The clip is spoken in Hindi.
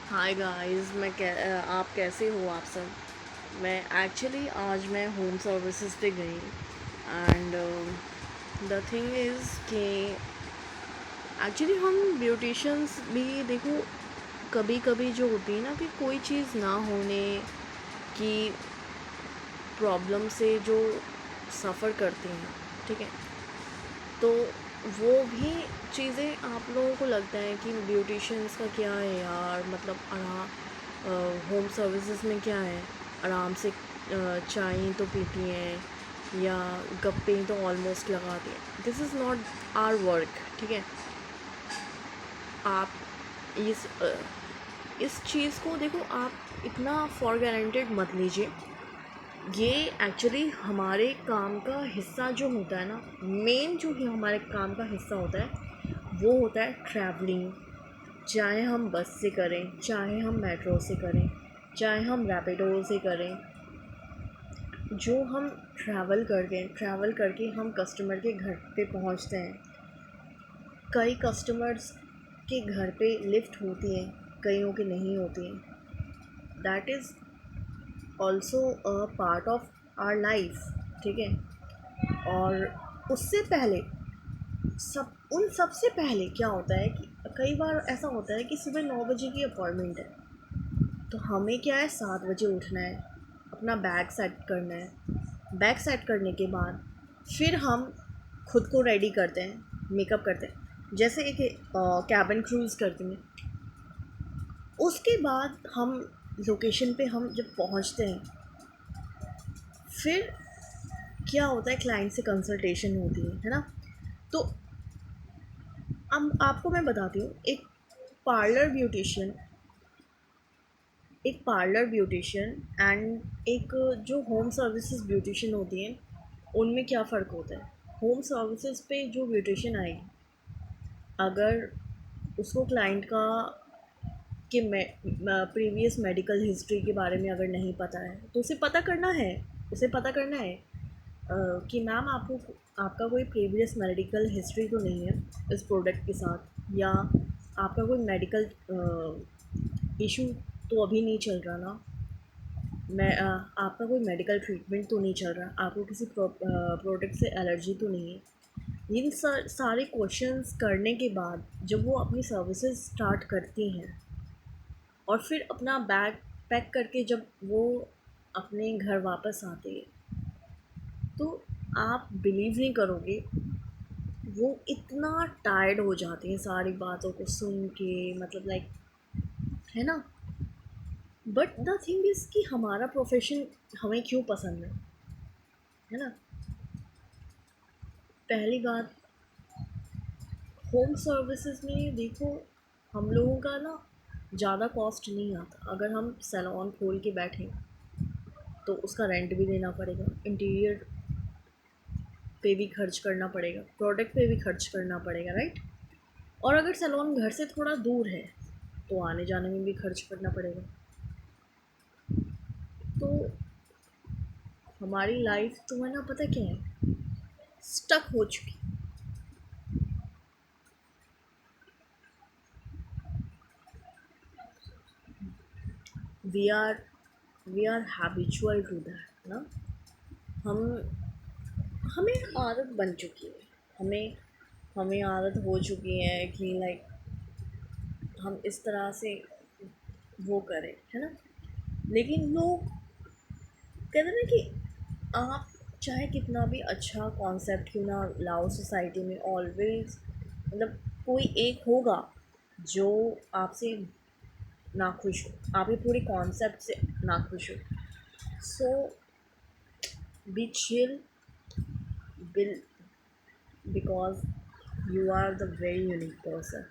Hi guys. आप कैसे हो आप सब। आज मैं होम सर्विसेज पे गई एंड द थिंग इज़ कि एक्चुअली हम ब्यूटिशियंस भी देखो, कभी कभी जो होती है ना कि कोई चीज़ ना होने की प्रॉब्लम से जो सफ़र करते हैं, ठीक है, तो वो भी चीज़ें आप लोगों को लगता है कि ब्यूटिशियंस का क्या है यार, मतलब होम सर्विसेज में क्या है, आराम से चाय तो पीती हैं या गप्पे तो ऑलमोस्ट लगाती हैं। This is not our work, ठीक है। आप इस अ, इस चीज़ को देखो, आप इतना फॉर गारंटेड मत लीजिए। ये एक्चुअली हमारे काम का हिस्सा जो होता है ना, मेन जो ही हमारे काम का हिस्सा होता है वो होता है ट्रैवलिंग। चाहे हम बस से करें, चाहे हम मेट्रो से करें, चाहे हम रैपिडो से करें, जो हम ट्रैवल करके हम कस्टमर के घर पे पहुंचते हैं। कई कस्टमर्स के घर पे लिफ्ट होती हैं, कईयों की नहीं होती हैं। That is also a part of our life, ठीक है। और उससे पहले उन सबसे पहले क्या होता है कि कई बार ऐसा होता है कि सुबह 9 बजे की अपॉइंटमेंट है, तो हमें क्या है, 7 बजे उठना है, अपना बैग सेट करना है। बैग सेट करने के बाद फिर हम खुद को रेडी करते हैं, मेकअप करते हैं, जैसे एक कैबिन क्रूज़ करते हैं। उसके बाद हम लोकेशन पे हम जब पहुंचते हैं, फिर क्या होता है, क्लाइंट से कंसल्टेशन होती है ना। तो अब आपको मैं बताती हूँ, पार्लर ब्यूटिशियन एक पार्लर ब्यूटिशियन एंड एक जो होम सर्विसेज ब्यूटिशियन होती हैं, उनमें क्या फ़र्क होता है। होम सर्विसेज पे जो ब्यूटिशियन आएगी, अगर उसको क्लाइंट का कि प्रीवियस मेडिकल हिस्ट्री के बारे में अगर नहीं पता है, तो उसे पता करना है कि मैम आपको आपका कोई प्रीवियस मेडिकल हिस्ट्री तो नहीं है इस प्रोडक्ट के साथ, या आपका कोई मेडिकल इशू तो अभी नहीं चल रहा ना। आपका कोई मेडिकल ट्रीटमेंट तो नहीं चल रहा, आपको किसी प्रोडक्ट से एलर्जी तो नहीं है। इन सारे क्वेश्चंस करने के बाद जब वो अपनी सर्विसेज स्टार्ट करती हैं और फिर अपना बैग पैक करके जब वो अपने घर वापस आते हैं, तो आप बिलीव नहीं करोगे, वो इतना टायर्ड हो जाते हैं सारी बातों को सुन के, मतलब लाइक, है ना। बट द थिंग इज़ कि हमारा प्रोफेशन हमें क्यों पसंद है ना। पहली बात, होम सर्विसेज में देखो, हम लोगों का ना ज़्यादा कॉस्ट नहीं आता। अगर हम सैलून खोल के बैठें तो उसका रेंट भी देना पड़ेगा, इंटीरियर पे भी खर्च करना पड़ेगा, प्रोडक्ट पे भी खर्च करना पड़ेगा, राइट। और अगर सैलून घर से थोड़ा दूर है तो आने जाने में भी खर्च करना पड़ेगा। तो हमारी लाइफ तो है ना, पता क्या है, स्टक हो चुकी। We are we are habitual to that ना। हम हमें आदत बन चुकी है, हमें हमें आदत हो चुकी है कि लाइक हम इस तरह से वो करें, है ना। लेकिन लोग कहते हैं ना कि आप चाहे कितना भी अच्छा कॉन्सेप्ट क्यों ना लाओ सोसाइटी में, ऑलवेज मतलब कोई एक होगा जो आपसे नाखुश हो, आपके पूरे कॉन्सेप्ट से नाखुश हो। So be chill, bill, because you are the very unique person.